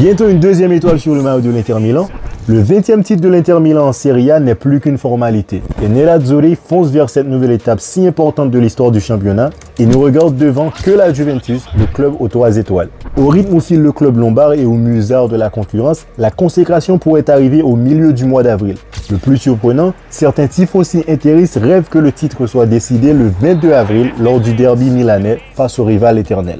Bientôt une deuxième étoile sur le maillot de l'Inter Milan. Le 20e titre de l'Inter Milan en Serie A n'est plus qu'une formalité. Les Nerazzurri foncent vers cette nouvelle étape si importante de l'histoire du championnat et ne regardent devant que la Juventus, le club aux 3 étoiles. Au rythme où file le club lombard et au musard de la concurrence, la consécration pourrait arriver au milieu du mois d'avril. Le plus surprenant, certains tifosi interistes rêvent que le titre soit décidé le 22 avril lors du derby milanais face au rival éternel.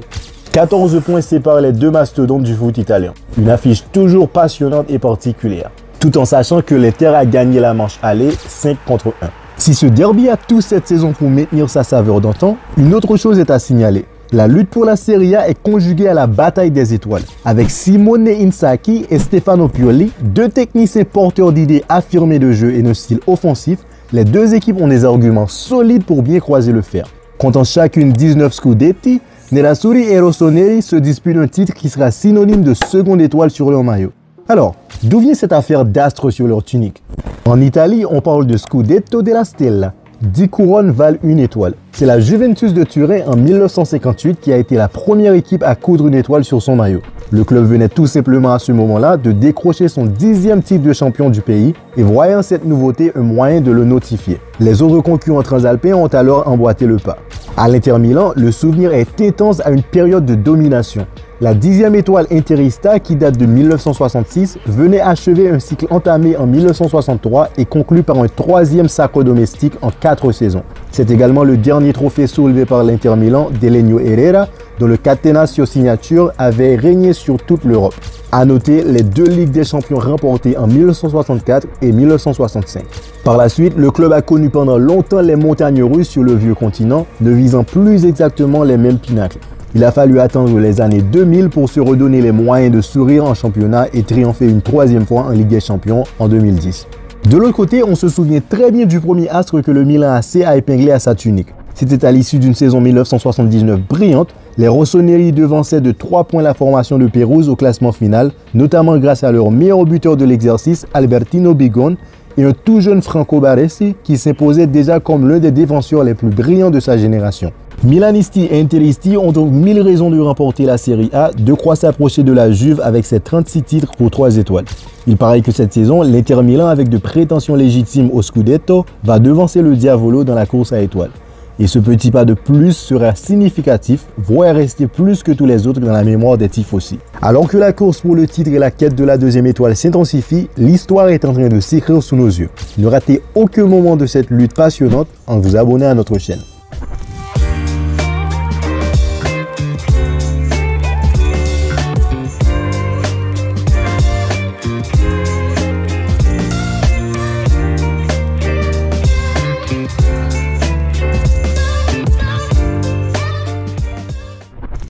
14 points séparent les deux mastodontes du foot italien. Une affiche toujours passionnante et particulière. Tout en sachant que l'Inter a gagné la manche aller 5 contre 1. Si ce derby a tout cette saison pour maintenir sa saveur d'antan, une autre chose est à signaler. La lutte pour la Serie A est conjuguée à la bataille des étoiles. Avec Simone Inzaghi et Stefano Pioli, deux techniciens porteurs d'idées affirmées de jeu et de style offensif, les deux équipes ont des arguments solides pour bien croiser le fer. Comptant chacune 19 scudetti, Nerazzurri et Rossoneri se disputent un titre qui sera synonyme de seconde étoile sur leur maillot. Alors, d'où vient cette affaire d'astre sur leur tunique? En Italie, on parle de Scudetto della Stella. 10 couronnes valent une étoile. C'est la Juventus de Turin en 1958 qui a été la première équipe à coudre une étoile sur son maillot. Le club venait tout simplement à ce moment-là de décrocher son 10e titre de champion du pays et voyant cette nouveauté un moyen de le notifier. Les autres concurrents transalpins ont alors emboîté le pas. À l'Inter Milan, le souvenir est intense à une période de domination. La 10e étoile interista, qui date de 1966, venait achever un cycle entamé en 1963 et conclu par un 3e sacre domestique en 4 saisons. C'est également le dernier trophée soulevé par l'Inter Milan d'Helenio Herrera, dont le catenaccio signature avait régné sur toute l'Europe. À noter les 2 Ligues des Champions remportées en 1964 et 1965. Par la suite, le club a connu pendant longtemps les montagnes russes sur le vieux continent, ne visant plus exactement les mêmes pinacles. Il a fallu attendre les années 2000 pour se redonner les moyens de sourire en championnat et triompher une 3e fois en Ligue des Champions en 2010. De l'autre côté, on se souvient très bien du premier astre que le Milan AC a épinglé à sa tunique. C'était à l'issue d'une saison 1979 brillante. Les Rossoneri devançaient de 3 points la formation de Pérouse au classement final, notamment grâce à leur meilleur buteur de l'exercice, Albertino Bigone, et un tout jeune Franco Baresi qui s'imposait déjà comme l'un des défenseurs les plus brillants de sa génération. Milanisti et Interisti ont donc 1000 raisons de remporter la Serie A, de quoi s'approcher de la Juve avec ses 36 titres pour 3 étoiles. Il paraît que cette saison, l'Inter Milan, avec de prétentions légitimes au Scudetto, va devancer le Diavolo dans la course à étoiles. Et ce petit pas de plus sera significatif, voire rester plus que tous les autres dans la mémoire des tifosi. Alors que la course pour le titre et la quête de la 2e étoile s'intensifie, l'histoire est en train de s'écrire sous nos yeux. Ne ratez aucun moment de cette lutte passionnante en vous abonnant à notre chaîne.